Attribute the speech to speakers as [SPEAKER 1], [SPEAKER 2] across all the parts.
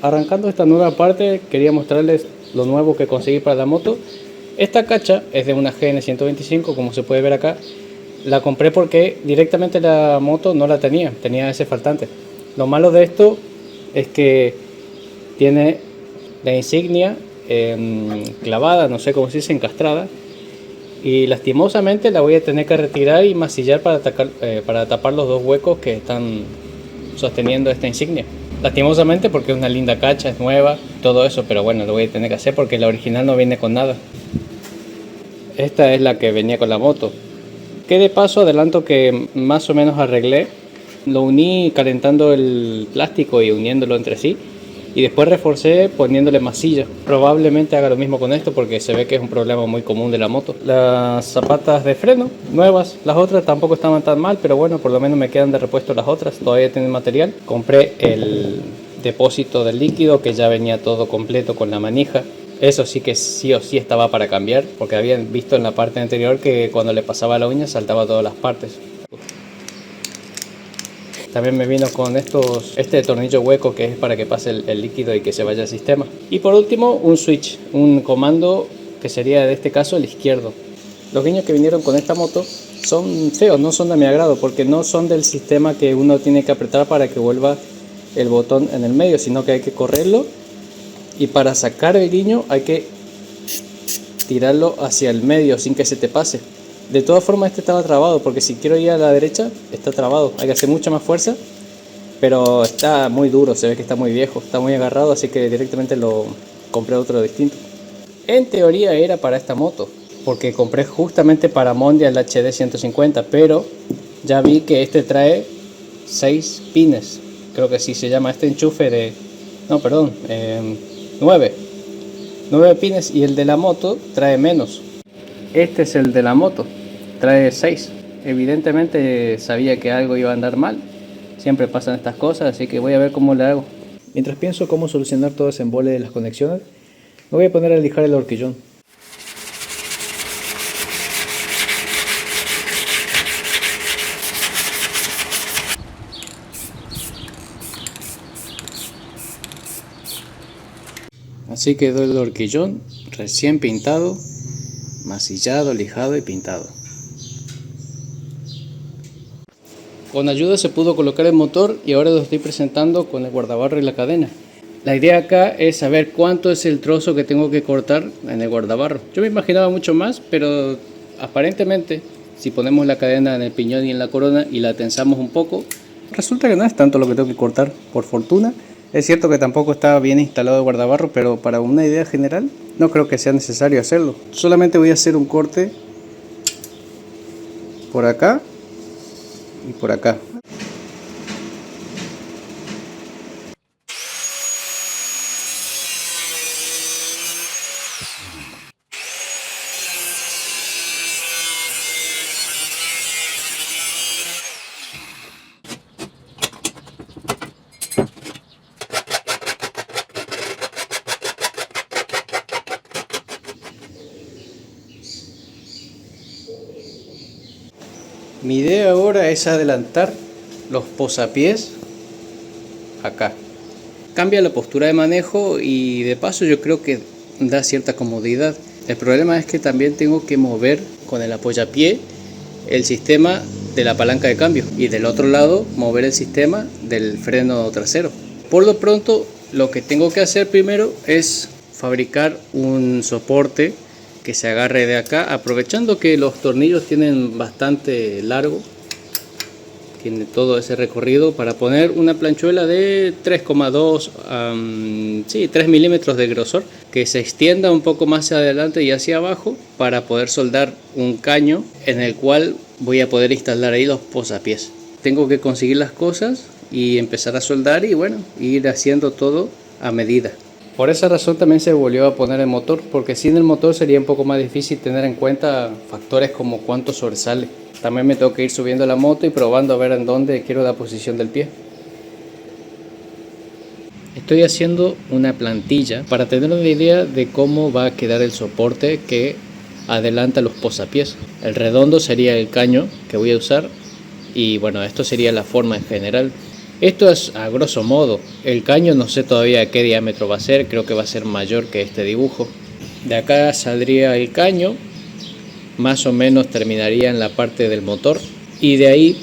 [SPEAKER 1] arrancando esta nueva parte, quería mostrarles lo nuevo que conseguí para la moto. Esta cacha es de una GN 125, como se puede ver acá. La compré porque directamente la moto no la tenía ese faltante. Lo malo de esto es que tiene la insignia clavada, no sé cómo se dice, encastrada. Y lastimosamente la voy a tener que retirar y masillar para tapar los dos huecos que están sosteniendo esta insignia. Lastimosamente, porque es una linda cacha, es nueva, todo eso, pero bueno, lo voy a tener que hacer porque la original no viene con nada. Esta es la que venía con la moto, que de paso adelanto que más o menos arreglé. Lo uní calentando el plástico y uniéndolo entre sí, y después reforcé poniéndole masilla. Probablemente haga lo mismo con esto porque se ve que es un problema muy común de la moto. Las zapatas de freno nuevas, las otras tampoco estaban tan mal, pero bueno, por lo menos me quedan de repuesto las otras, todavía tienen material. Compré el depósito del líquido que ya venía todo completo con la manija. Eso sí que sí o sí estaba para cambiar, porque habían visto en la parte anterior que cuando le pasaba la uña saltaba todas las partes. También me vino con este tornillo hueco que es para que pase el líquido y que se vaya al sistema. Y por último, un switch, un comando que sería de este caso el izquierdo. Los guiños que vinieron con esta moto son feos, no son de mi agrado, porque no son del sistema que uno tiene que apretar para que vuelva el botón en el medio, sino que hay que correrlo, y para sacar el guiño hay que tirarlo hacia el medio sin que se te pase. De todas formas, este estaba trabado, porque si quiero ir a la derecha está trabado, hay que hacer mucha más fuerza, pero está muy duro, se ve que está muy viejo, está muy agarrado, así que directamente lo compré otro distinto. En teoría era para esta moto, porque compré justamente para Mondial el HD 150, pero ya vi que este trae 6 pines, creo que sí se llama este enchufe de... no, perdón, 9 pines, y el de la moto trae menos. Este es el de la moto, trae 6. Evidentemente sabía que algo iba a andar mal. Siempre pasan estas cosas, así que voy a ver cómo le hago. Mientras pienso cómo solucionar todo ese embole de las conexiones, me voy a poner a lijar el horquillón. Así quedó el horquillón, recién pintado, masillado, lijado y pintado. Con ayuda se pudo colocar el motor y ahora lo estoy presentando con el guardabarro y la cadena. La idea acá es saber cuánto es el trozo que tengo que cortar en el guardabarro. Yo me imaginaba mucho más, pero aparentemente si ponemos la cadena en el piñón y en la corona y la tensamos un poco, resulta que no es tanto lo que tengo que cortar, por fortuna. Es cierto que tampoco está bien instalado el guardabarro, pero para una idea general no creo que sea necesario hacerlo. Solamente voy a hacer un corte por acá y por acá. Mi idea ahora es adelantar los posapiés acá. Cambia la postura de manejo y de paso yo creo que da cierta comodidad. El problema es que también tengo que mover con el apoyapié el sistema de la palanca de cambio y del otro lado mover el sistema del freno trasero. Por lo pronto lo que tengo que hacer primero es fabricar un soporte que se agarre de acá, aprovechando que los tornillos tienen bastante largo, tiene todo ese recorrido, para poner una planchuela de 3,2 3 milímetros de grosor, que se extienda un poco más hacia adelante y hacia abajo para poder soldar un caño en el cual voy a poder instalar ahí los posapiés. Tengo que conseguir las cosas y empezar a soldar y bueno, ir haciendo todo a medida. Por esa razón también se volvió a poner el motor, porque sin el motor sería un poco más difícil tener en cuenta factores como cuánto sobresale. También me tengo que ir subiendo la moto y probando a ver en dónde quiero la posición del pie. Estoy haciendo una plantilla para tener una idea de cómo va a quedar el soporte que adelanta los posapiés. El redondo sería el caño que voy a usar y bueno, esto sería la forma en general. Esto es a grosso modo. El caño no sé todavía qué diámetro va a ser, creo que va a ser mayor que este dibujo. De acá saldría el caño, más o menos terminaría en la parte del motor, y de ahí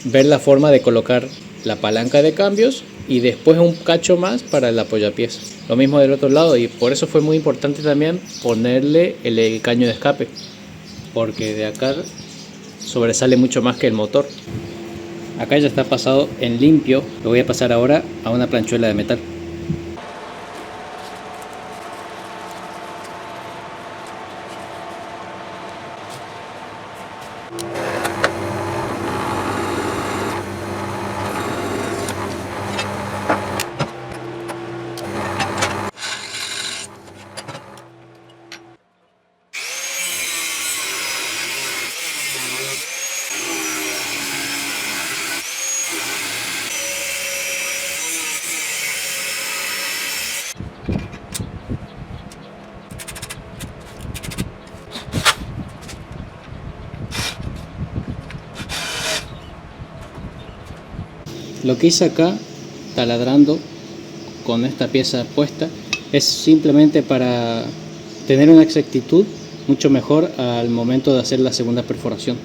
[SPEAKER 1] ver la forma de colocar la palanca de cambios y después un cacho más para el apoyapiés. Lo mismo del otro lado, y por eso fue muy importante también ponerle el caño de escape, porque de acá sobresale mucho más que el motor. Acá ya está pasado en limpio, lo voy a pasar ahora a una planchuela de metal. Lo que hice acá, taladrando con esta pieza puesta, es simplemente para tener una exactitud mucho mejor al momento de hacer la segunda perforación.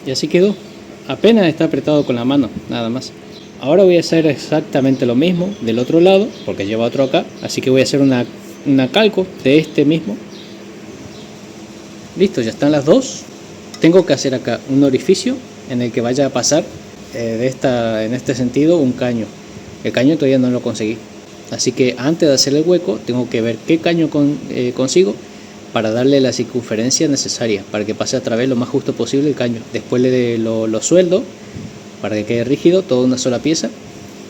[SPEAKER 1] Y así quedó. Apenas está apretado con la mano, nada más. Ahora voy a hacer exactamente lo mismo del otro lado, porque lleva otro acá. Así que voy a hacer una calco de este mismo. Listo, ya están las dos. Tengo que hacer acá un orificio en el que vaya a pasar en este sentido un caño. El caño todavía no lo conseguí. Así que antes de hacer el hueco, tengo que ver qué caño consigo para darle la circunferencia necesaria para que pase a través lo más justo posible el caño. Después lo sueldo para que quede rígido, toda una sola pieza.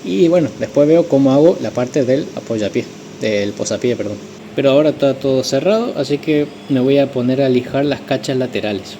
[SPEAKER 1] Y bueno, después veo cómo hago la parte del apoyapié, del posapié, perdón. Pero ahora está todo cerrado, así que me voy a poner a lijar las cachas laterales.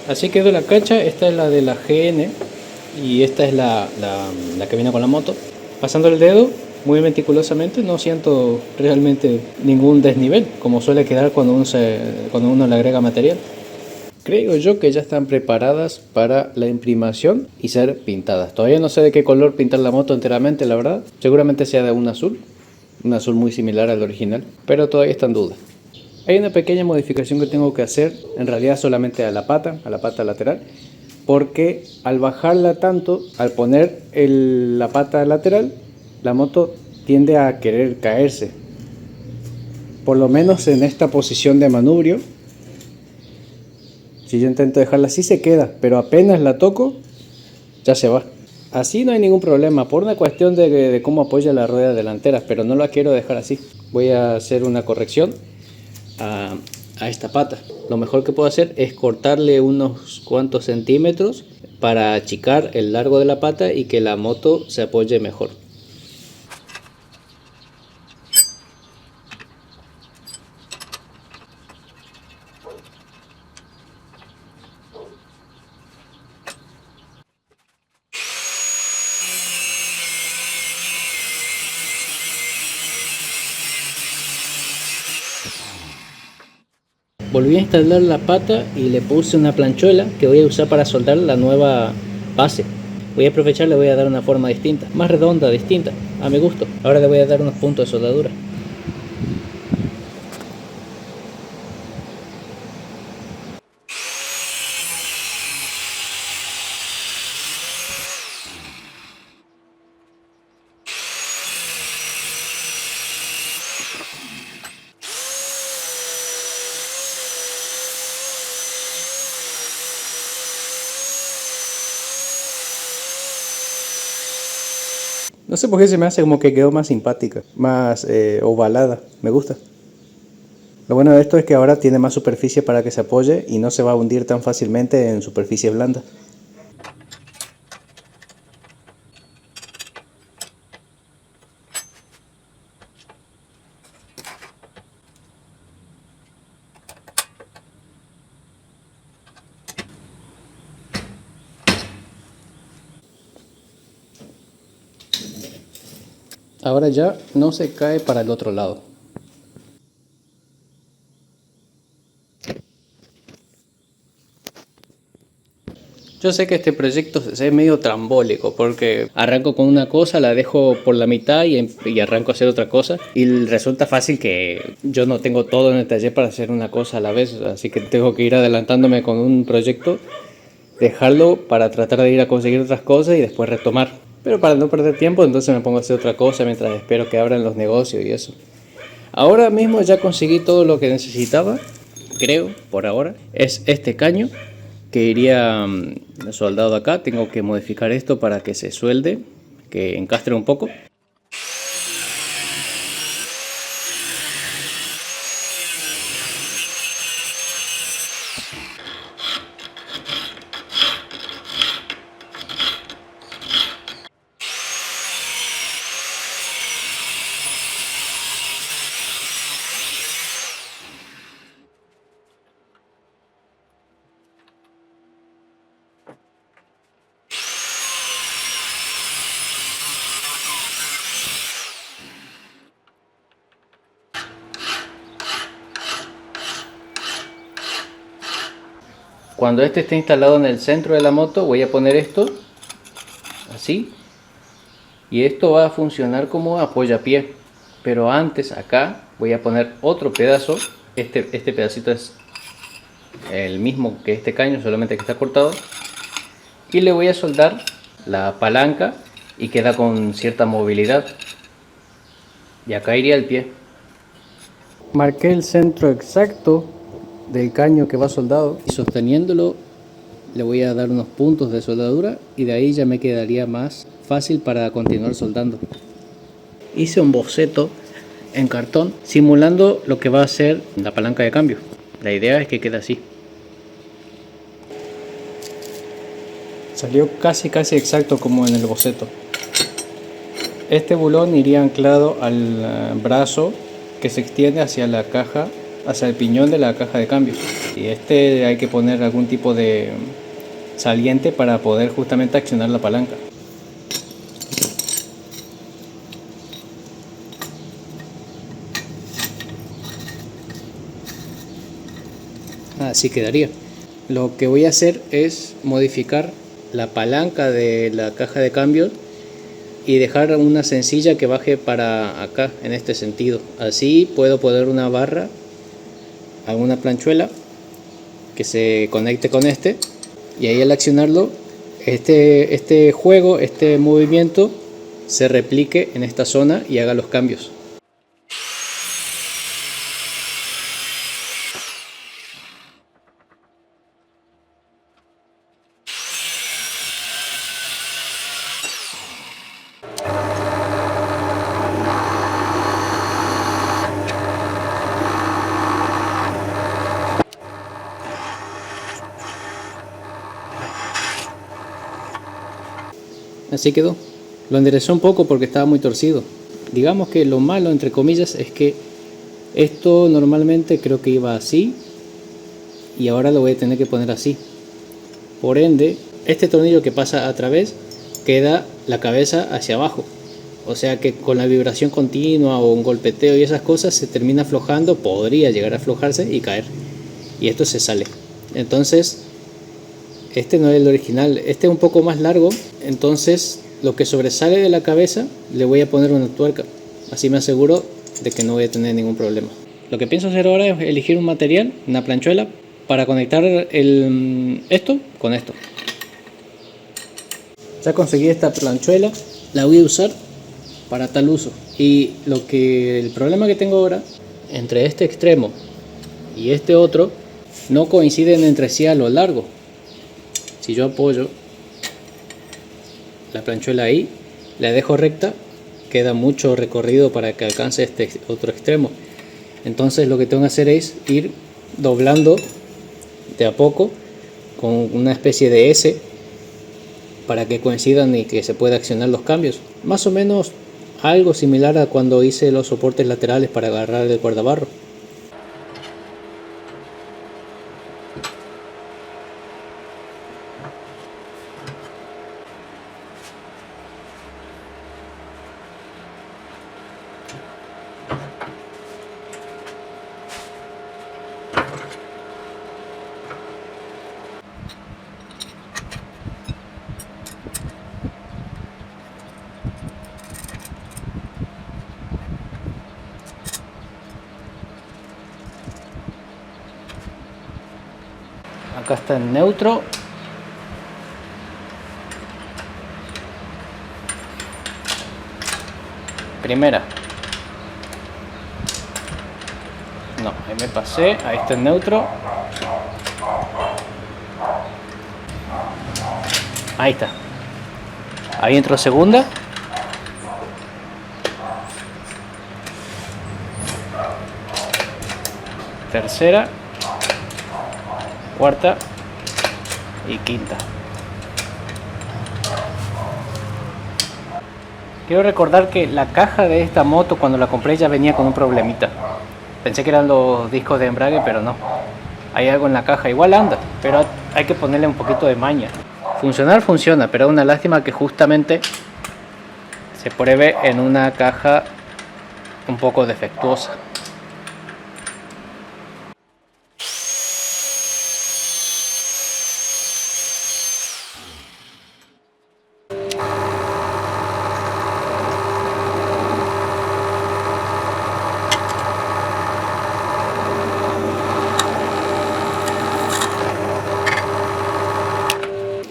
[SPEAKER 1] Así quedó la cacha. Esta es la de la GN y esta es la que viene con la moto. Pasando el dedo muy meticulosamente, no siento realmente ningún desnivel, como suele quedar cuando uno le agrega material. Creo yo que ya están preparadas para la imprimación y ser pintadas. Todavía no sé de qué color pintar la moto enteramente, la verdad. Seguramente sea de un azul muy similar al original, pero todavía está en duda. Hay una pequeña modificación que tengo que hacer, en realidad solamente a la pata lateral, porque al bajarla tanto, al poner la pata lateral, la moto tiende a querer caerse. Por lo menos en esta posición de manubrio, si yo intento dejarla así se queda, pero apenas la toco, ya se va. Así no hay ningún problema, por una cuestión de cómo apoya la rueda delantera, pero no la quiero dejar así. Voy a hacer una corrección a esta pata. Lo mejor que puedo hacer es cortarle unos cuantos centímetros para achicar el largo de la pata y que la moto se apoye mejor. Volví a instalar la pata y le puse una planchuela que voy a usar para soldar la nueva base. Voy a aprovechar, le voy a dar una forma distinta, más redonda, distinta, a mi gusto. Ahora le voy a dar unos puntos de soldadura. No sé por qué se me hace como que quedó más simpática, más ovalada, me gusta. Lo bueno de esto es que ahora tiene más superficie para que se apoye y no se va a hundir tan fácilmente en superficie blanda. Ahora ya no se cae para el otro lado. Yo sé que este proyecto es medio trambólico porque arranco con una cosa, la dejo por la mitad y arranco a hacer otra cosa. Y resulta fácil que yo no tengo todo en el taller para hacer una cosa a la vez, así que tengo que ir adelantándome con un proyecto, dejarlo para tratar de ir a conseguir otras cosas y después retomar. Pero para no perder tiempo, entonces me pongo a hacer otra cosa mientras espero que abran los negocios y eso. Ahora mismo ya conseguí todo lo que necesitaba, creo, por ahora. Es este caño que iría soldado acá. Tengo que modificar esto para que se suelde, que encastre un poco. Cuando este esté instalado en el centro de la moto, voy a poner esto así, y esto va a funcionar como apoyapié. Pero antes acá voy a poner otro pedazo. Este pedacito es el mismo que este caño, solamente que está cortado, y le voy a soldar la palanca y queda con cierta movilidad. Y acá iría el pie. Marqué el centro exacto del caño que va soldado y sosteniéndolo le voy a dar unos puntos de soldadura y de ahí ya me quedaría más fácil para continuar soldando. Hice un boceto en cartón simulando lo que va a ser la palanca de cambio. La idea es que quede así. Salió casi exacto como en el boceto. Este bulón iría anclado al brazo que se extiende hacia la caja, hacia el piñón de la caja de cambios. Y este hay que poner algún tipo de saliente para poder justamente accionar la palanca. Así quedaría. Lo que voy a hacer es modificar la palanca de la caja de cambios y dejar una sencilla que baje para acá en este sentido. Así puedo poner una barra a una planchuela que se conecte con este, y ahí al accionarlo este juego, este movimiento se replique en esta zona y haga los cambios. Así quedó. Lo enderezó un poco porque estaba muy torcido. Digamos que lo malo, entre comillas, es que esto normalmente creo que iba así y ahora lo voy a tener que poner así. Por ende, este tornillo que pasa a través queda la cabeza hacia abajo. O sea que con la vibración continua o un golpeteo y esas cosas se termina aflojando, podría llegar a aflojarse y caer. Y esto se sale. Entonces, este no es el original, este es un poco más largo. Entonces, lo que sobresale de la cabeza le voy a poner una tuerca. Así me aseguro de que no voy a tener ningún problema. Lo que pienso hacer ahora es elegir un material, una planchuela, para conectar esto con esto. Ya conseguí esta planchuela, la voy a usar para tal uso. Y el problema que tengo ahora, entre este extremo y este otro, no coinciden entre sí a lo largo. Si yo apoyo la planchuela ahí, la dejo recta, queda mucho recorrido para que alcance este otro extremo. Entonces lo que tengo que hacer es ir doblando de a poco con una especie de S para que coincidan y que se pueda accionar los cambios. Más o menos algo similar a cuando hice los soportes laterales para agarrar el guardabarro. Acá está en neutro. Primera. No, ahí me pasé. Ahí está en neutro. Ahí está. Ahí entró segunda. Tercera. Cuarta y quinta. Quiero recordar que la caja de esta moto cuando la compré ya venía con un problemita. Pensé que eran los discos de embrague, pero no. Hay algo en la caja, igual anda, pero hay que ponerle un poquito de maña. Funcionar funciona, pero es una lástima que justamente se pruebe en una caja un poco defectuosa.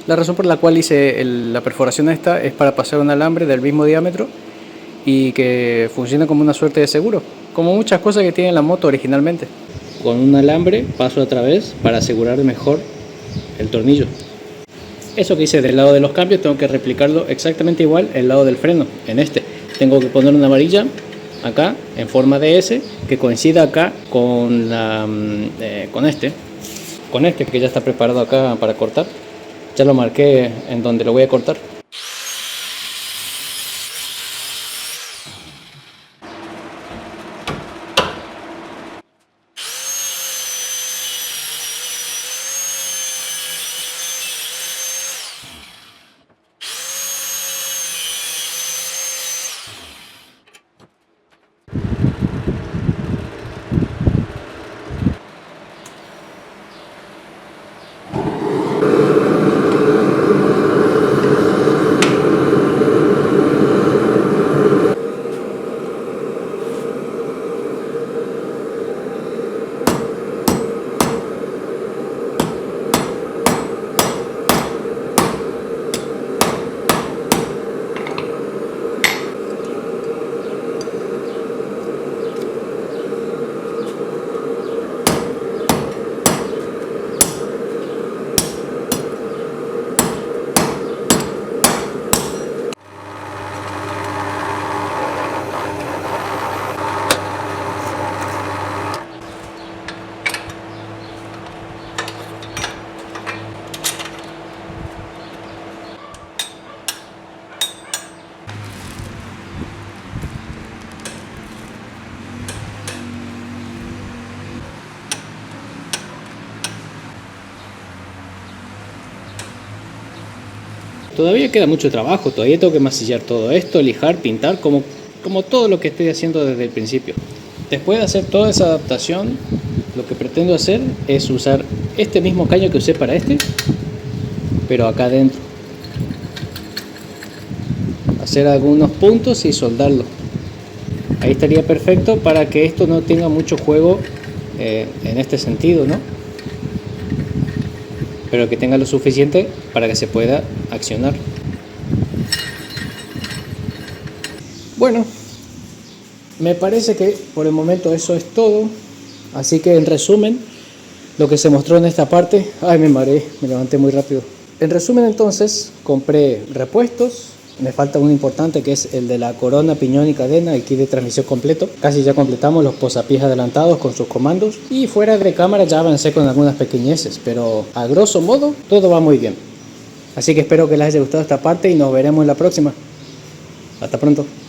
[SPEAKER 1] La razón por la cual hice la perforación esta es para pasar un alambre del mismo diámetro y que funcione como una suerte de seguro, como muchas cosas que tiene la moto originalmente. Con un alambre paso a través para asegurar mejor el tornillo. Eso que hice del lado de los cambios tengo que replicarlo exactamente igual el lado del freno. En este tengo que poner una varilla acá en forma de S que coincida acá con con este que ya está preparado acá para cortar. Ya lo marqué en donde lo voy a cortar. Todavía queda mucho trabajo, todavía tengo que masillar todo esto, lijar, pintar, como todo lo que estoy haciendo desde el principio. Después de hacer toda esa adaptación, lo que pretendo hacer es usar este mismo caño que usé para este, pero acá adentro. Hacer algunos puntos y soldarlo. Ahí estaría perfecto para que esto no tenga mucho juego en este sentido, ¿no? Pero que tenga lo suficiente para que se pueda accionar. Bueno, me parece que por el momento eso es todo. Así que en resumen, lo que se mostró en esta parte... Ay, me mareé, me levanté muy rápido. En resumen entonces, compré repuestos. Me falta uno importante que es el de la corona, piñón y cadena, el kit de transmisión completo. Casi ya completamos los posapiés adelantados con sus comandos. Y fuera de cámara ya avancé con algunas pequeñeces, pero a grosso modo todo va muy bien. Así que espero que les haya gustado esta parte y nos veremos en la próxima. Hasta pronto.